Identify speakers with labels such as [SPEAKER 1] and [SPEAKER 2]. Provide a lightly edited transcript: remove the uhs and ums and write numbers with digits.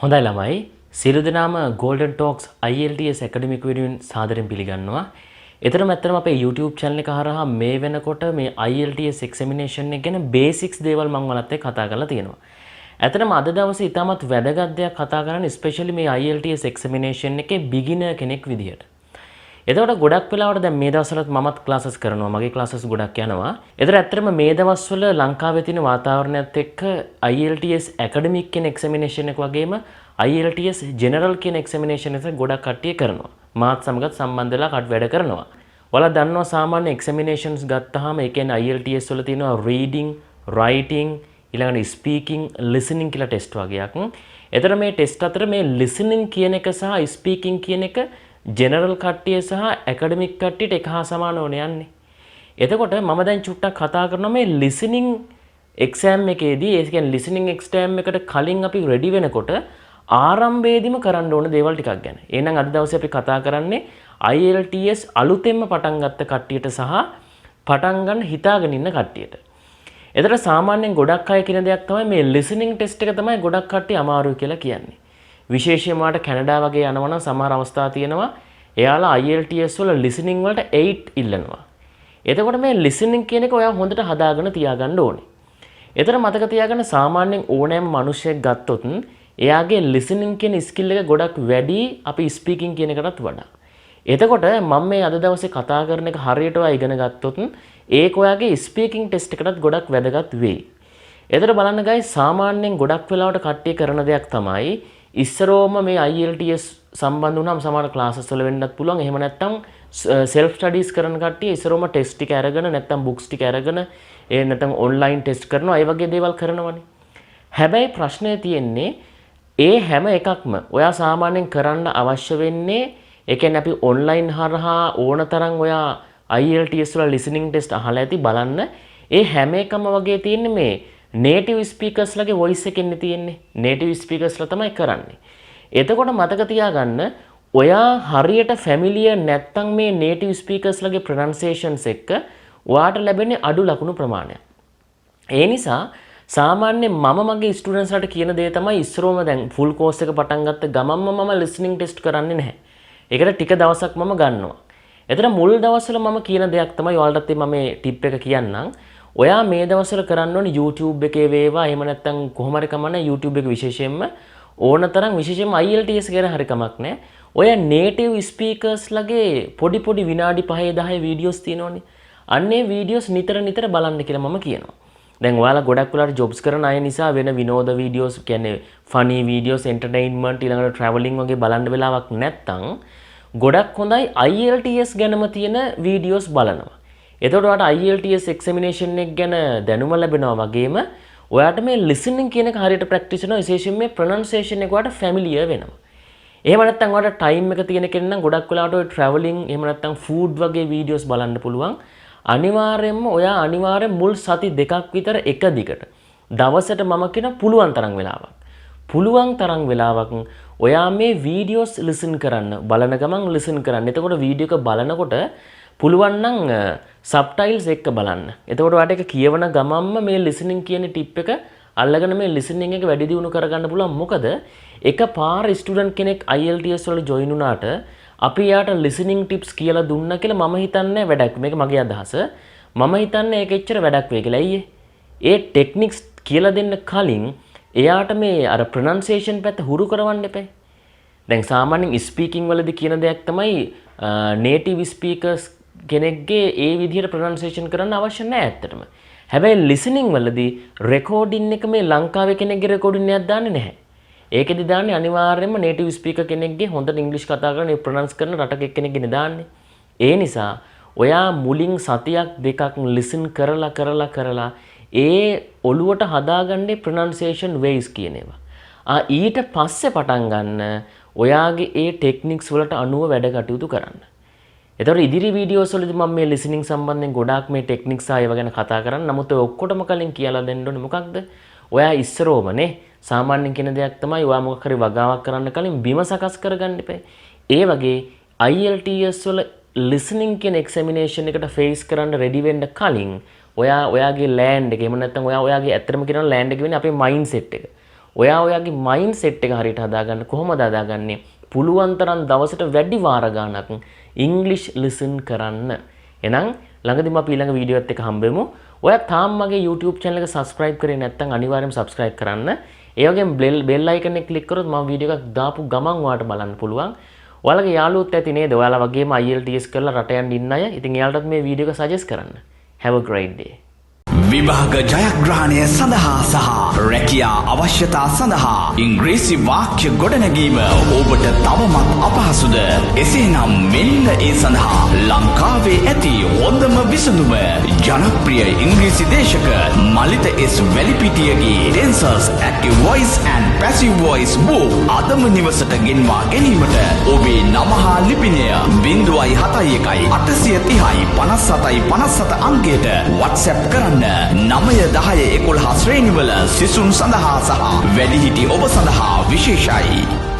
[SPEAKER 1] හොඳයි ළමයි සියලු දෙනාම Golden Talks IELTS academic වෙනුවෙන් සාදරයෙන් පිළිගන්නවා. ඒතරම් ඇත්තටම අපේ YouTube channel එක හරහා මේ වෙනකොට මේ IELTS examination එක ගැන basics දේවල් මම ඔයාලත් එක්ක කතා කරලා තියෙනවා. ඇත්තටම අද දවසේ ඉතාමත් වැදගත් දෙයක් කතා කරන්න especially මේ IELTS examination එකේ beginner කෙනෙක් විදියට. එතකොට ගොඩක් වෙලාවට දැන් මේ දවස්වලත් මමත් ක්ලාසස් කරනවා. මගේ ක්ලාසස් ගොඩක් යනවා. ඒතර ඇත්තටම මේ දවස්වල ලංකාවේ තියෙන වාතාවරණයත් එක්ක IELTS academic කියන examination එක වගේම IELTS general කියන examination එක ගොඩක් කට්ටිය කරනවා. මාත් සමගත් සම්බන්ධ වෙලා කට් වැඩ කරනවා. ඔයාලා දන්නවා සාමාන්‍ය examinations ගත්තාම ඒ කියන්නේ IELTS වල තියෙනවා reading, writing, ඊළඟට speaking, listening කියලා ටෙස්ට් වගේක්. ඒතර මේ ටෙස්ට් අතර මේ listening කියන එක සහ speaking කියන එක ජෙනරල් කට්ටිය සහ ඇකඩමික් කට්ටියට එක හා සමානව යන්නේ. එතකොට මම දැන් චුට්ටක් කතා කරනවා මේ listening exam එකේදී ඒ කියන්නේ listening exam එකට කලින් අපි ready වෙනකොට ආරම්භයේදීම කරන්න ඕන දේවල් ටිකක් ගැන. එහෙනම් අද දවසේ අපි කතා කරන්නේ IELTS අලුතෙන්ම පටන් ගත්ත කට්ටියට සහ පටන් ගන්න හිතාගෙන ඉන්න කට්ටියට. එතකොට සාමාන්‍යයෙන් ගොඩක් අය කියන දෙයක් තමයි මේ listening test එක තමයි ගොඩක් කට්ටිය අමාරුයි කියලා කියන්නේ. විශේෂයෙන්ම මාට කැනඩා වගේ යනවා නම් සමහර අවස්ථා තියෙනවා එයාලා IELTS වල listening වලට 8 ඉල්ලනවා. එතකොට මේ listening කියන එක ඔයා හොඳට හදාගෙන තියාගන්න ඕනේ. ඒතර මතක තියාගන්න සාමාන්‍යයෙන් ඕනෑම මිනිහෙක් ගත්තොත් එයාගේ listening කියන skill එක ගොඩක් වැඩි අපි speaking කියන එකටත් වඩා. එතකොට මම මේ අද දවසේ කතා කරන එක හරියට ඔයා ඉගෙන ගත්තොත් ඒක ඔයාගේ speaking test එකටත් ගොඩක් වැදගත් වෙයි. ඒතර බලන්න guys සාමාන්‍යයෙන් ගොඩක් වෙලාවට කට්ටිය කරන දෙයක් තමයි ඉස්සරෝම මේ IELTS සම්බන්ධ වුණාම සමහර ක්ලාසස් වල වෙන්නත් පුළුවන්. එහෙම නැත්නම් self studies කරන කට්ටිය ඉස්සරෝම ටෙස්ට් ටික අරගෙන නැත්නම් books ටික අරගෙන ඒ නැත්නම් online test කරනවා. ඒ වගේ දේවල් කරනවනේ. හැබැයි ප්‍රශ්නේ තියෙන්නේ ඒ හැම එකක්ම ඔයා සාමාන්‍යයෙන් කරන්න අවශ්‍ය වෙන්නේ ඒ කියන්නේ අපි online හරහා ඕනතරම් ඔයා IELTS වල listening test අහලා ඇති බලන්න ඒ හැම එකම වගේ තියෙන්නේ මේ native speakers ලගේ voice එකෙන් තියෙන්නේ. native speakers ලා තමයි කරන්නේ. එතකොට මතක තියාගන්න ඔයා හරියට familiar නැත්නම් මේ native speakers ලගේ pronunciations එක්ක ඔයාට ලැබෙන්නේ අඩු ලකුණු ප්‍රමාණයක්. ඒ නිසා සාමාන්‍යයෙන් මම මගේ ස්ටුඩන්ට්ස් ලාට කියන දේ තමයි ඉස්සරෝම දැන් full course එක පටන් ගත්ත ගමන්ම මම listening test කරන්නේ නැහැ. ඒකට ටික දවසක් මම ගන්නවා. එතන මුල් දවස්වල මම කියන දෙයක් තමයි ඔයාලටත් මම මේ ටිප් එක කියන්නම්. ඔයා මේ දවස්වල කරන්න ඕනේ YouTube එකේ වේවා එහෙම නැත්නම් කොහොම හරි කමන්නේ YouTube එක විශේෂයෙන්ම ඕනතරම් විශේෂයෙන්ම IELTS ගැන හරි කමක් නැහැ. ඔය native speakers ලගේ පොඩි පොඩි විනාඩි 5 10 වීඩියෝස් තියෙනවනේ. අන්නේ වීඩියෝස් නිතර නිතර බලන්න කියලා මම කියනවා. දැන් ඔයාලා ගොඩක් වෙලාවට ජොබ්ස් කරන අය නිසා වෙන විනෝද වීඩියෝස් කියන්නේ funny videos entertainment ඊළඟට traveling වගේ බලන්න වෙලාවක් නැත්නම් ගොඩක් හොඳයි IELTS ගැනම තියෙන වීඩියෝස් බලනවා. එතකොට ඔයාලට IELTS examination එක ගැන දැනුම ලැබෙනවා වගේම ඔයාට මේ listening කියන එක හරියට practice වෙනවා විශේෂයෙන් මේ pronunciation එක ඔයාට familiar වෙනවා. එහෙම නැත්නම් ඔයාට time එක තියෙන කෙනෙක් නම් ගොඩක් වෙලාවට ඔය traveling එහෙම නැත්නම් food වගේ videos බලන්න පුළුවන්. අනිවාර්යයෙන්ම ඔයා අනිවාර්යෙන් මුල් සති දෙකක් විතර එක දිගට දවසට මම කියන පුළුවන් තරම් වෙලාවක් ඔයා මේ videos listen කරන්න බලන ගමන් listen කරන්න. එතකොට වීඩියෝ එක බලනකොට පුළුවන් නම් subtitles එක්ක බලන්න. එතකොට ඔයාට ඒක කියවන ගමන්ම මේ listening කියන tip එක අල්ලගෙන මේ listening එක වැඩි දියුණු කරගන්න පුළුවන්. මොකද එකපාර ස්ටුඩන්ට් කෙනෙක් IELTS වල join වුණාට අපි යාට listening tips කියලා දුන්නා කියලා මම හිතන්නේ වැඩක්. මේක මගේ අදහස. මම හිතන්නේ ඒක එච්චර වැඩක් වෙයි කියලා. අයියේ. ඒ techniques කියලා දෙන්න කලින් එයාට මේ අර pronunciation පැත්ත හුරු කරවන්න එපා. දැන් සාමාන්‍යයෙන් speaking වලදී කියන දෙයක් තමයි native speakers කෙනෙක්ගේ ඒ විදිහට pronunciation කරන්න අවශ්‍ය නැහැ ඇත්තටම. හැබැයි listening වලදී recording එක මේ ලංකාවේ කෙනෙක්ගේ recording එකක් දාන්නේ නැහැ. ඒකෙදි දාන්නේ අනිවාර්යයෙන්ම native speaker කෙනෙක්ගේ හොඳට English කතා කරන ඒ pronounce කරන රටක එක්කෙනෙක්ගේ දාන්නේ. ඒ නිසා ඔයා මුලින් සතියක් දෙකක් listen කරලා ඒ ඔළුවට හදාගන්නේ pronunciation ways කියන ඒවා. ඊට පස්සේ පටන් ගන්න ඔයාගේ ඒ ටෙක්නික්ස් වලට අනුව වැඩ කටයුතු කරන්න. එතකොට ඉදිරි වීඩියෝස් වලදී මම මේ listening සම්බන්ධයෙන් ගොඩාක් මේ ටෙක්නික්ස් ආයව ගැන කතා කරන්න. නමුත් ඔය ඔක්කොටම කලින් කියලා දෙන්න ඕනේ මොකක්ද? ඔයා ඉස්සරෝමනේ සාමාන්‍යයෙන් කියන දෙයක් තමයි ඔයා මොකක් හරි වගාවක් කරන්න කලින් බිම සකස් කරගන්න එපා. ඒ වගේ IELTS වල listening කියන examination එකට face කරන්න ready වෙන්න කලින් ඔයාගේ land එක එහෙම නැත්නම් ඔයාගේ ඇත්තටම කියනවා land එක වෙන්නේ අපේ mindset එක. ඔයා ඔයාගේ මයින්ඩ් සෙට් එක හරියට හදාගන්න කොහොමද හදාගන්නේ? පුළුවන් තරම් දවසට වැඩි වාර ගාණක් ඉංග්ලිෂ් ලිසන් කරන්න. එහෙනම් ළඟදිම අපි ඊළඟ වීඩියෝ එකත් එක්ක හම්බෙමු. ඔයා තාම මගේ YouTube channel එක subscribe කරේ නැත්නම් අනිවාර්යයෙන්ම subscribe කරන්න. ඒ වගේම bell icon එක click කරොත් මම වීඩියෝ එකක් දාපු ගමන් ඔයාලට බලන්න පුළුවන්. ඔයාලගේ යාළුවොත් ඇති නේද? ඔයාලා වගේම IELTS කරලා රට යන්න ඉන්න අය. ඉතින් එයාලටත් මේ වීඩියෝ එක suggest කරන්න. Have a great day.
[SPEAKER 2] විභාග ජයග්‍රහණය සඳහා සහ රැකියා අවශ්‍යතා සඳහා ඉංග්‍රීසි වාක්‍ය ගොඩනැගීම ඔබට තවමත් අපහසුද? එසේනම් මෙන්න ඒ සඳහා ලංකාවේ ඇති හොඳම විසඳුම ජනප්‍රිය ඉංග්‍රීසි දේශක මලිත S වැලිපිටියගේ Tensors Active Voice and Passive Voice book අදම නිවසට ගෙන්වා ගැනීමට ඔබේ නම හා ලිපිනය 071 830 5757 අංකයට WhatsApp කරන්න. 9-10-11 ශ්‍රේණිවල සිසුන් සඳහා සහ වැඩිහිටි ඔබ සඳහා විශේෂයි.